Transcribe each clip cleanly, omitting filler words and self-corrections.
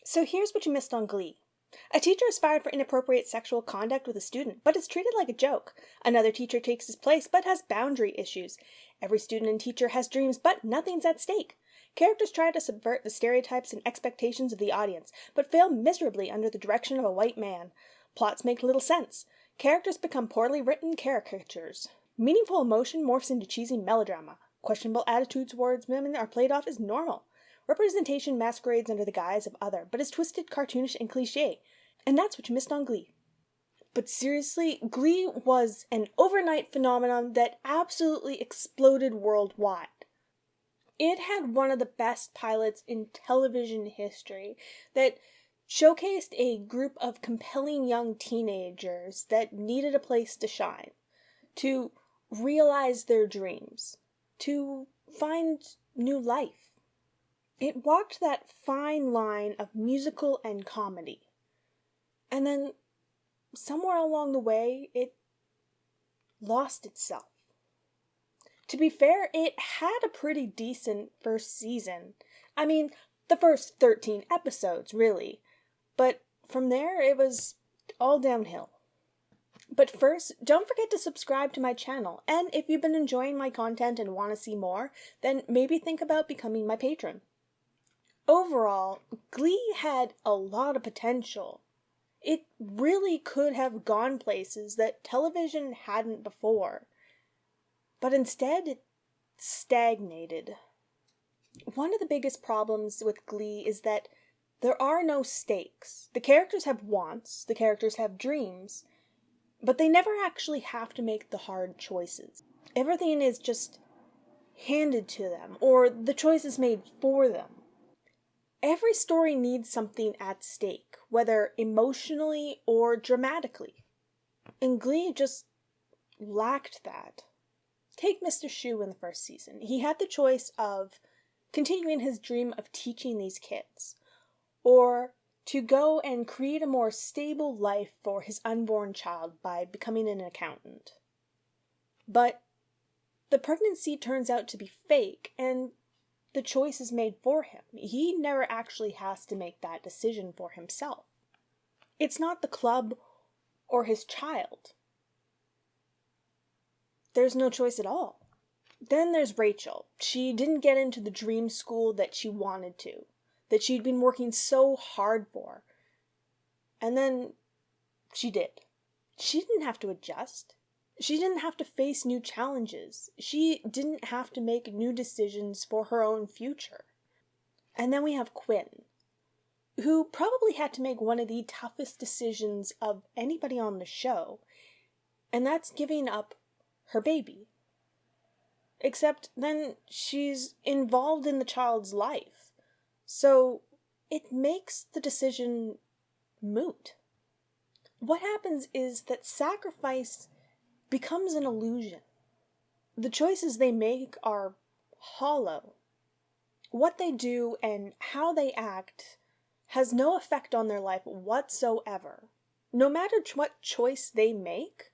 So here's what you missed on Glee. A teacher is fired for inappropriate sexual conduct with a student, but is treated like a joke. Another teacher takes his place, but has boundary issues. Every student and teacher has dreams, but nothing's at stake. Characters try to subvert the stereotypes and expectations of the audience, but fail miserably under the direction of a white man. Plots make little sense. Characters become poorly written caricatures. Meaningful emotion morphs into cheesy melodrama. Questionable attitudes towards women are played off as normal. Representation masquerades under the guise of other, but is twisted, cartoonish, and cliché. And that's what you missed on Glee. But seriously, Glee was an overnight phenomenon that absolutely exploded worldwide. It had one of the best pilots in television history that showcased a group of compelling young teenagers that needed a place to shine, to realize their dreams, to find new life. It walked that fine line of musical and comedy. And then, somewhere along the way, it lost itself. To be fair, it had a pretty decent first season. I mean, the first 13 episodes, really. But from there, it was all downhill. But first, don't forget to subscribe to my channel. And if you've been enjoying my content and want to see more, then maybe think about becoming my patron. Overall, Glee had a lot of potential. It really could have gone places that television hadn't before. But instead, it stagnated. One of the biggest problems with Glee is that there are no stakes. The characters have wants, the characters have dreams, but they never actually have to make the hard choices. Everything is just handed to them, or the choice is made for them. Every story needs something at stake, whether emotionally or dramatically. And Glee just lacked that. Take Mr. Schue in the first season. He had the choice of continuing his dream of teaching these kids, or to go and create a more stable life for his unborn child by becoming an accountant. But the pregnancy turns out to be fake, and the choice is made for him. He never actually has to make that decision for himself. It's not the club or his child. There's no choice at all. Then there's Rachel. She didn't get into the dream school that she wanted to, that she'd been working so hard for. And then she did. She didn't have to adjust. She didn't have to face new challenges. She didn't have to make new decisions for her own future. And then we have Quinn, who probably had to make one of the toughest decisions of anybody on the show, and that's giving up her baby. Except then she's involved in the child's life, so it makes the decision moot. What happens is that sacrifice becomes an illusion. The choices they make are hollow. What they do and how they act has no effect on their life whatsoever. No matter what choice they make,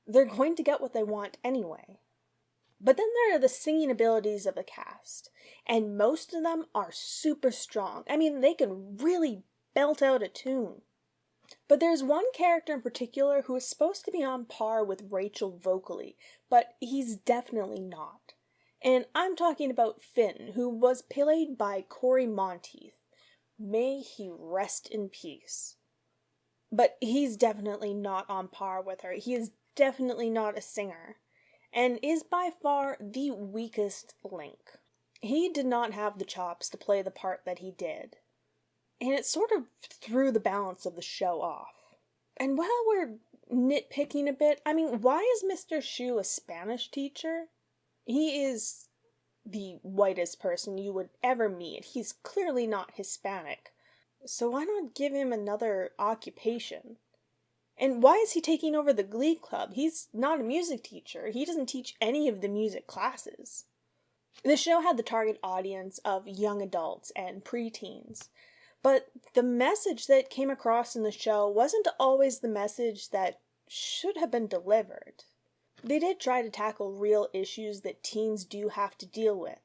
they're going to get what they want anyway. But then there are the singing abilities of the cast, and most of them are super strong. I mean, they can really belt out a tune. But there's one character in particular who is supposed to be on par with Rachel vocally, but he's definitely not. And I'm talking about Finn, who was played by Corey Monteith. May he rest in peace. But he's definitely not on par with her. He is definitely not a singer, and is by far the weakest link. He did not have the chops to play the part that he did. And it sort of threw the balance of the show off. And while we're nitpicking a bit, I mean, why is Mr. Schue a Spanish teacher? He is the whitest person you would ever meet. He's clearly not Hispanic. So why not give him another occupation? And why is he taking over the Glee Club? He's not a music teacher. He doesn't teach any of the music classes. The show had the target audience of young adults and preteens. But the message that came across in the show wasn't always the message that should have been delivered. They did try to tackle real issues that teens do have to deal with.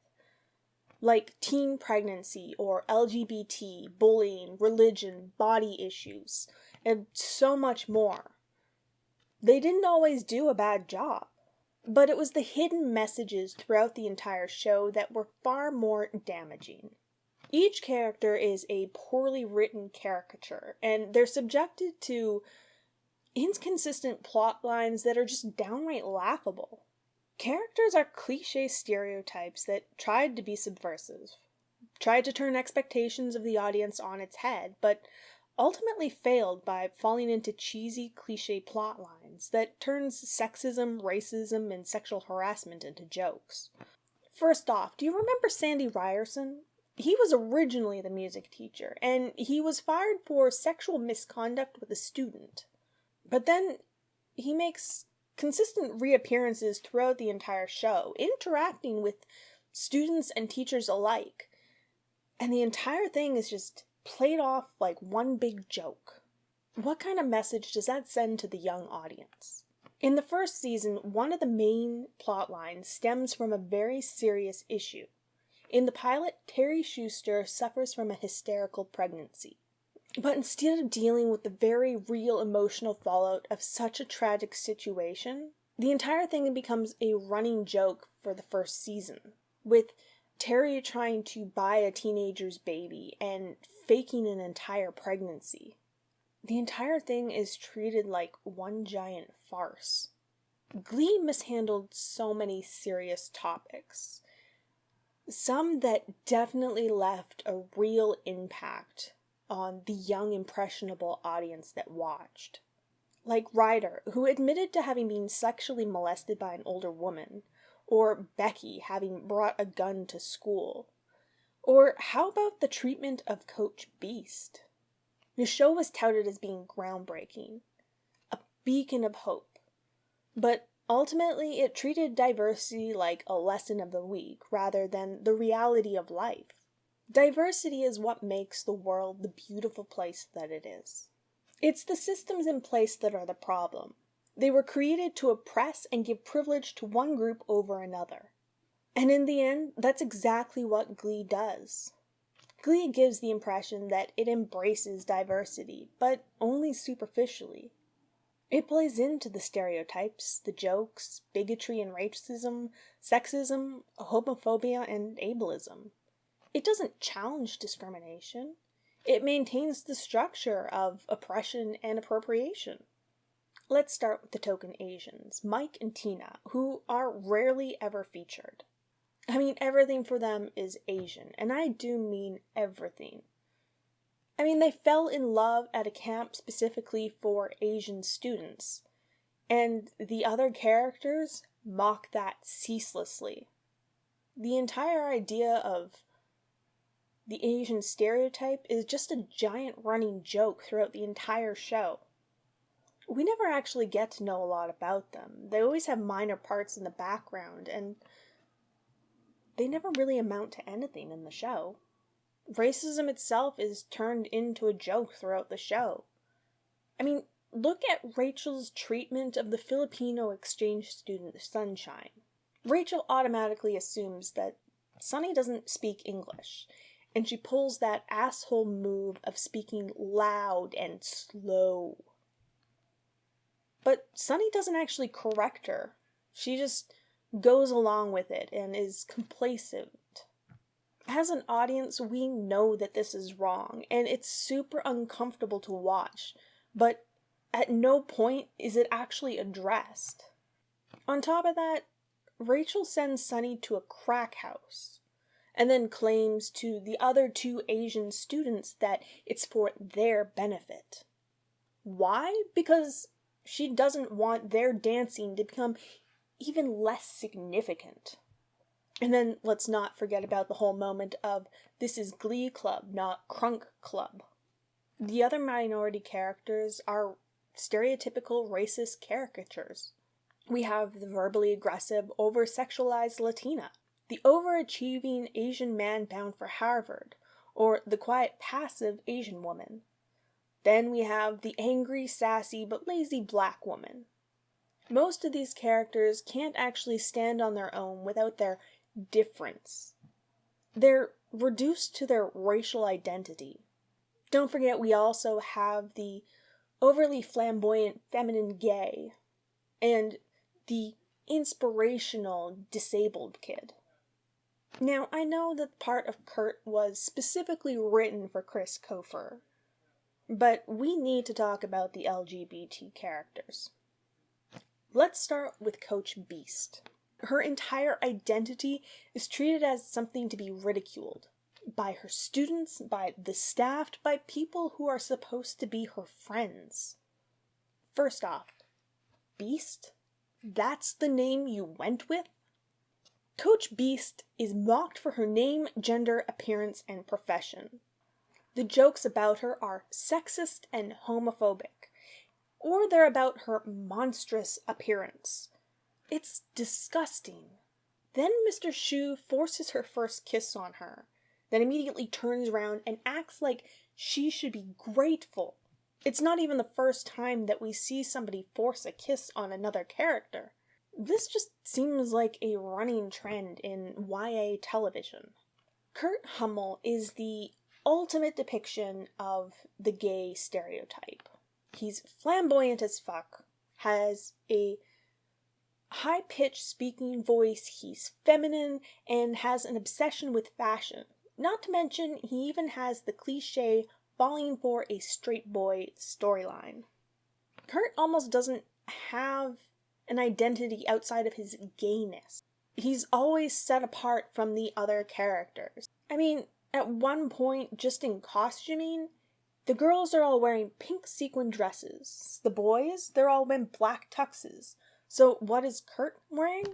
like teen pregnancy or LGBT, bullying, religion, body issues, and so much more. They didn't always do a bad job, but it was the hidden messages throughout the entire show that were far more damaging. Each character is a poorly written caricature, and they're subjected to inconsistent plot lines that are just downright laughable. Characters are cliche stereotypes that tried to be subversive, tried to turn expectations of the audience on its head, but ultimately failed by falling into cheesy cliche plot lines that turns sexism, racism, and sexual harassment into jokes. First off, do you remember Sandy Ryerson? He was originally the music teacher, and he was fired for sexual misconduct with a student. But then he makes consistent reappearances throughout the entire show, interacting with students and teachers alike. And the entire thing is just played off like one big joke. What kind of message does that send to the young audience? In the first season, one of the main plot lines stems from a very serious issue. In the pilot, Terry Schuster suffers from a hysterical pregnancy. But instead of dealing with the very real emotional fallout of such a tragic situation, the entire thing becomes a running joke for the first season, with Terry trying to buy a teenager's baby and faking an entire pregnancy. The entire thing is treated like one giant farce. Glee mishandled so many serious topics, some that definitely left a real impact on the young, impressionable audience that watched. Like Ryder, who admitted to having been sexually molested by an older woman, or Becky having brought a gun to school. Or how about the treatment of Coach Beast? The show was touted as being groundbreaking, a beacon of hope, but ultimately it treated diversity like a lesson of the week rather than the reality of life. Diversity is what makes the world the beautiful place that it is. It's the systems in place that are the problem. They were created to oppress and give privilege to one group over another. And in the end, that's exactly what Glee does. Glee gives the impression that it embraces diversity, but only superficially. It plays into the stereotypes, the jokes, bigotry and racism, sexism, homophobia, and ableism. It doesn't challenge discrimination. It maintains the structure of oppression and appropriation. Let's start with the token Asians, Mike and Tina, who are rarely ever featured. I mean, everything for them is Asian, and I do mean everything. I mean, they fell in love at a camp specifically for Asian students, and the other characters mock that ceaselessly. The entire idea of the Asian stereotype is just a giant running joke throughout the entire show. We never actually get to know a lot about them. They always have minor parts in the background, and they never really amount to anything in the show. Racism itself is turned into a joke throughout the show. I mean, look at Rachel's treatment of the Filipino exchange student Sunshine. Rachel automatically assumes that Sunny doesn't speak English, and she pulls that asshole move of speaking loud and slow. But Sunny doesn't actually correct her. She just goes along with it and is complacent. As an audience, we know that this is wrong, and it's super uncomfortable to watch, but at no point is it actually addressed. On top of that, Rachel sends Sunny to a crack house, and then claims to the other two Asian students that it's for their benefit. Why? Because she doesn't want their dancing to become even less significant. And then let's not forget about the whole moment of this is Glee Club, not Crunk Club. The other minority characters are stereotypical racist caricatures. We have the verbally aggressive, over-sexualized Latina, the overachieving Asian man bound for Harvard, or the quiet, passive Asian woman. Then we have the angry, sassy, but lazy black woman. Most of these characters can't actually stand on their own without their difference. they're reduced to their racial identity. Don't forget, we also have the overly flamboyant feminine gay and the inspirational disabled kid. Now, I know that part of Kurt was specifically written for Chris Kofer, but we need to talk about the LGBT characters. Let's start with Coach Beast. Her entire identity is treated as something to be ridiculed by her students, by the staff, by people who are supposed to be her friends. First off, Beast? That's the name you went with? Coach Beast is mocked for her name, gender, appearance, and profession. The jokes about her are sexist and homophobic, or they're about her monstrous appearance. It's disgusting. Then Mr. Shu forces her first kiss on her, then immediately turns around and acts like she should be grateful. It's not even the first time that we see somebody force a kiss on another character. This just seems like a running trend in YA television. Kurt Hummel is the ultimate depiction of the gay stereotype. He's flamboyant as fuck, has a high-pitched speaking voice, he's feminine, and has an obsession with fashion. Not to mention, he even has the cliché falling for a straight boy storyline. Kurt almost doesn't have an identity outside of his gayness. He's always set apart from the other characters. I mean, at one point, just in costuming, the girls are all wearing pink sequin dresses. The boys, they're all wearing black tuxes. So what is Kurt wearing?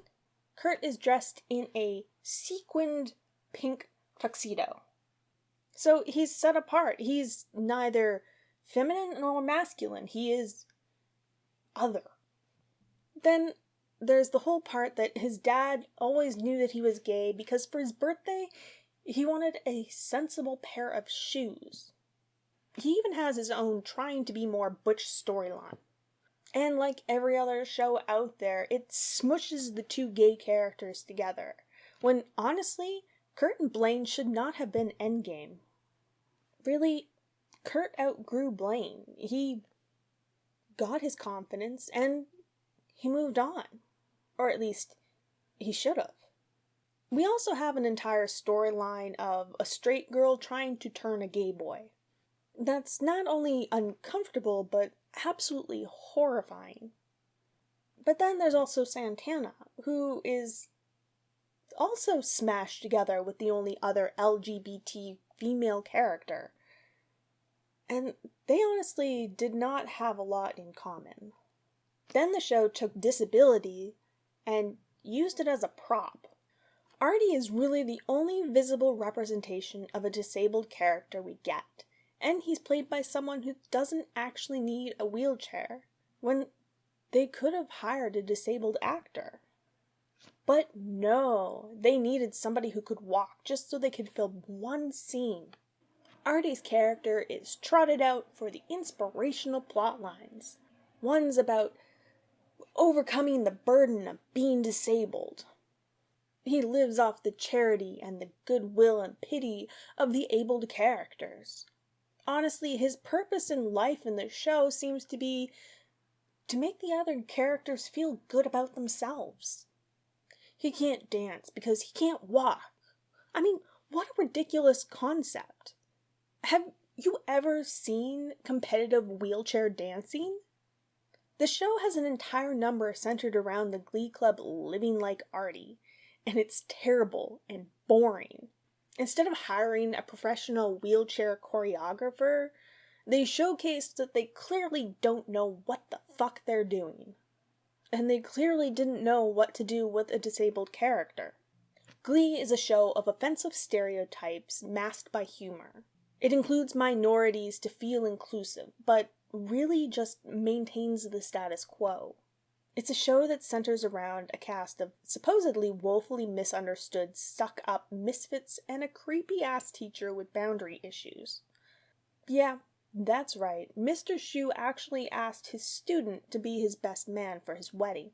Kurt is dressed in a sequined pink tuxedo. So he's set apart. He's neither feminine nor masculine. He is other. Then there's the whole part that his dad always knew that he was gay because for his birthday, he wanted a sensible pair of shoes. He even has his own trying to be more butch storyline. And like every other show out there, it smushes the two gay characters together, when honestly, Kurt and Blaine should not have been endgame. Really, Kurt outgrew Blaine. He got his confidence and he moved on. Or at least, he should have. We also have an entire storyline of a straight girl trying to turn a gay boy. That's not only uncomfortable, but absolutely horrifying. But then there's also Santana, who is also smashed together with the only other LGBT female character. And they honestly did not have a lot in common. Then the show took disability and used it as a prop. Artie is really the only visible representation of a disabled character we get, and he's played by someone who doesn't actually need a wheelchair, when they could have hired a disabled actor. But no, they needed somebody who could walk just so they could film one scene. Artie's character is trotted out for the inspirational plot lines. One's about overcoming the burden of being disabled. He lives off the charity and the goodwill and pity of the abled characters. Honestly, his purpose in life in the show seems to be to make the other characters feel good about themselves. He can't dance because he can't walk. I mean, what a ridiculous concept. Have you ever seen competitive wheelchair dancing? The show has an entire number centered around the Glee Club living like Artie, and it's terrible and boring. Instead of hiring a professional wheelchair choreographer, they showcased that they clearly don't know what the fuck they're doing. And they clearly didn't know what to do with a disabled character. Glee is a show of offensive stereotypes masked by humor. It includes minorities to feel inclusive, but really just maintains the status quo. It's a show that centers around a cast of supposedly woefully misunderstood, stuck-up misfits and a creepy-ass teacher with boundary issues. Yeah, that's right. Mr. Shu actually asked his student to be his best man for his wedding.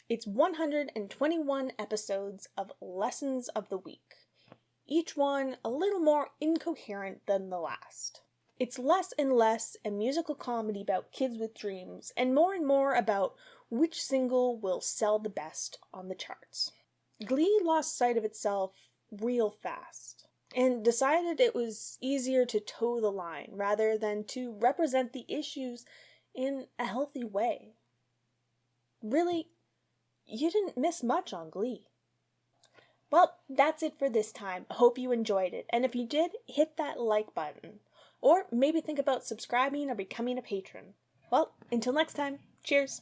It's 121 episodes of Lessons of the Week. each one a little more incoherent than the last. It's less and less a musical comedy about kids with dreams, and more about which single will sell the best on the charts. Glee lost sight of itself real fast, and decided it was easier to toe the line rather than to represent the issues in a healthy way. Really, you didn't miss much on Glee. Well, that's it for this time. I hope you enjoyed it, and if you did, hit that like button. Or maybe think about subscribing or becoming a patron. Well, until next time, cheers!